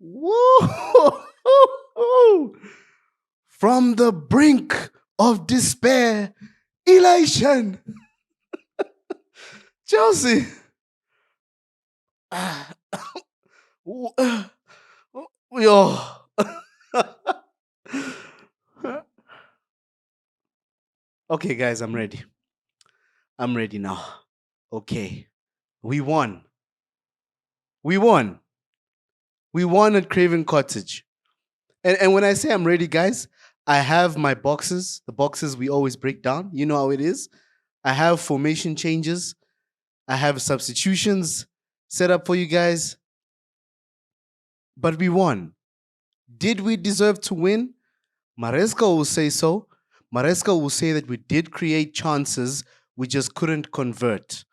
Woo! From the brink of despair, elation. Chelsea. Ah, w- uh, Yo. Okay, guys, I'm ready. I'm ready now. Okay. We won. We won. We won at Craven Cottage. And when I say I'm ready, guys, I have my boxes, the boxes we always break down. You know how it is. I have formation changes. I have substitutions set up for you guys. But we won. Did we deserve to win? Maresca will say so. Maresca will say that we did create chances, we just couldn't convert.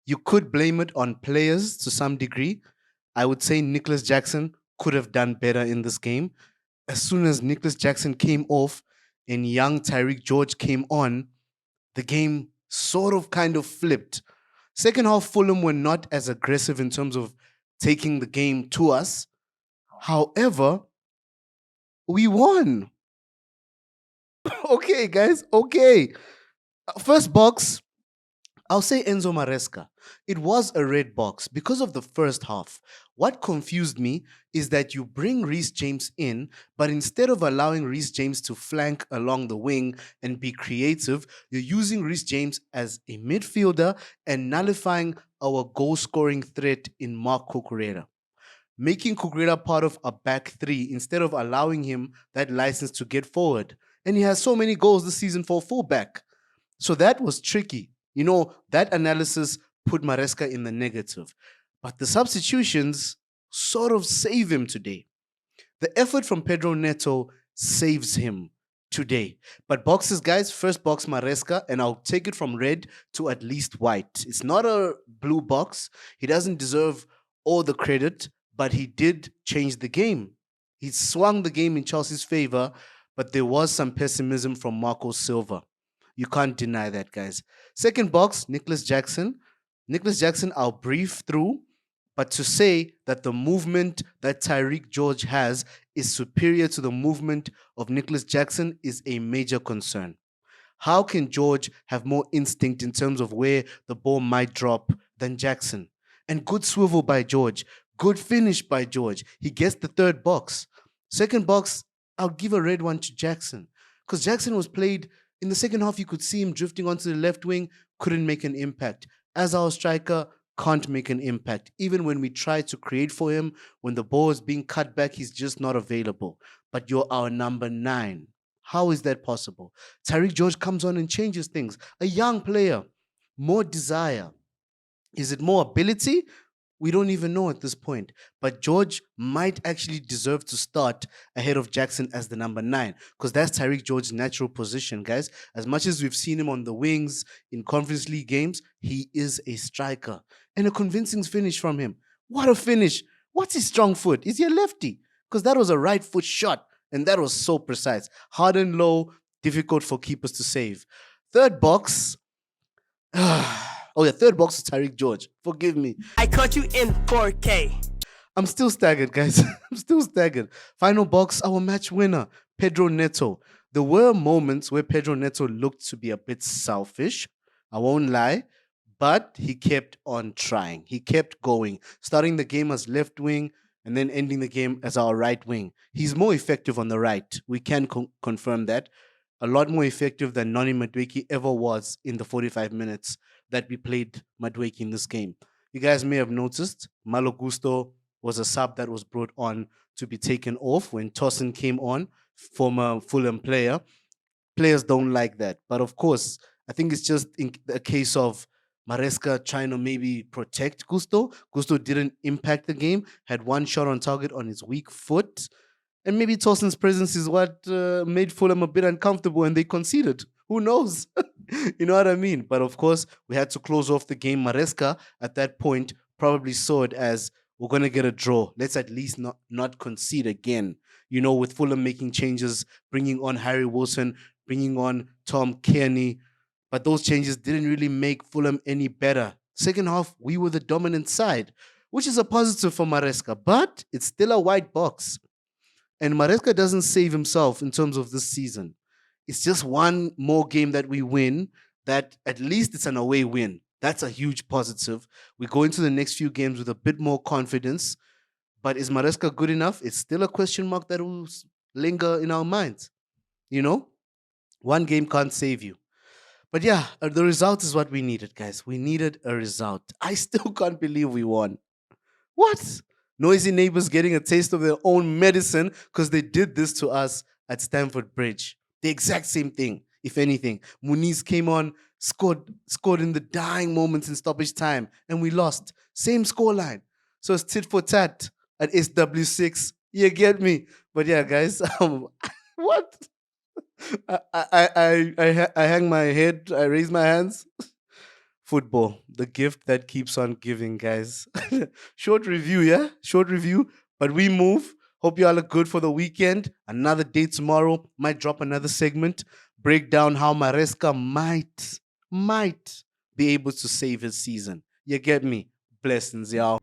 You could blame it on players to some degree. I would say Nicholas Jackson could have done better in this game. As soon as Nicholas Jackson came off and young Tyrique George came on, the game sort of kind of flipped. Second half, Fulham were not as aggressive in terms of taking the game to us. However, we won. Okay, guys. Okay. First box, I'll say Enzo Maresca. It was a red box because of the first half. What confused me is that you bring Reece James in, but instead of allowing Reece James to flank along the wing and be creative, you're using Reece James as a midfielder and nullifying our goal scoring threat in Mark Cucurella, making Cucurella part of a back three instead of allowing him that license to get forward. And he has so many goals this season for fullback. So that was tricky. You know, that analysis put Maresca in the negative. But the substitutions sort of save him today. The effort from Pedro Neto saves him today. But boxes, guys, first box Maresca, and I'll take it from red to at least white. It's not a blue box. He doesn't deserve all the credit, but he did change the game. He swung the game in Chelsea's favor, but there was some pessimism from Marco Silva. You can't deny that, guys. Second box, Nicholas Jackson. Nicholas Jackson, I'll brief through, but to say that the movement that Tyrique George has is superior to the movement of Nicholas Jackson is a major concern. How can George have more instinct in terms of where the ball might drop than Jackson? And good swivel by George, good finish by George. He gets the third box. Second box, I'll give a red one to Jackson because Jackson was played in the second half. You could see him drifting onto the left wing, couldn't make an impact. As our striker, can't make an impact. Even when we try to create for him, when the ball is being cut back, he's just not available. But you're our number 9. How is that possible? Tyrique George comes on and changes things. A young player, more desire. Is it more ability? We don't even know at this point. But George might actually deserve to start ahead of Jackson as the number 9 because that's Tyrique George's natural position, guys. As much as we've seen him on the wings in Conference League games, he is a striker. And a convincing finish from him. What a finish. What's his strong foot? Is he a lefty? Because that was a right foot shot and that was so precise. Hard and low, difficult for keepers to save. Third box. Oh yeah, third box is Tyrique George. Forgive me. I caught you in 4K. I'm still staggered, guys. I'm still staggered. Final box, our match winner, Pedro Neto. There were moments where Pedro Neto looked to be a bit selfish. I won't lie, but he kept on trying. He kept going, starting the game as left wing and then ending the game as our right wing. He's more effective on the right. We can confirm that. A lot more effective than Noni Madueke ever was in the 45 minutes that we played Madueke in this game. You guys may have noticed Malo Gusto was a sub that was brought on to be taken off when Tosin came on, former Fulham player. Players don't like that. But of course, I think it's just a case of Maresca trying to maybe protect Gusto. Gusto didn't impact the game, had one shot on target on his weak foot. And maybe Tosin's presence is what made Fulham a bit uncomfortable and they conceded. Who knows? You know what I mean? But of course, we had to close off the game. Maresca, at that point, probably saw it as we're going to get a draw. Let's at least not concede again. You know, with Fulham making changes, bringing on Harry Wilson, bringing on Tom Kearney. But those changes didn't really make Fulham any better. Second half, we were the dominant side. which is a positive for Maresca, but it's still a white box. And Maresca doesn't save himself in terms of this season. It's just one more game that we win that at least it's an away win. That's a huge positive. We go into the next few games with a bit more confidence. But is Maresca good enough? It's still a question mark that will linger in our minds. You know, one game can't save you. But yeah, the result is what we needed, guys. We needed a result. I still can't believe we won. What? Noisy neighbors getting a taste of their own medicine because they did this to us at Stamford Bridge. The exact same thing, if anything. Muniz came on, scored in the dying moments in stoppage time, and we lost. Same scoreline. So it's tit for tat at SW6. You get me? But yeah, guys, what? I hang my head, I raise my hands. Football, the gift that keeps on giving, guys. Short review, yeah? Short review, but we move. Hope you all are good for the weekend. Another day tomorrow. Might drop another segment. Break down how Maresca might be able to save his season. You get me? Blessings, y'all.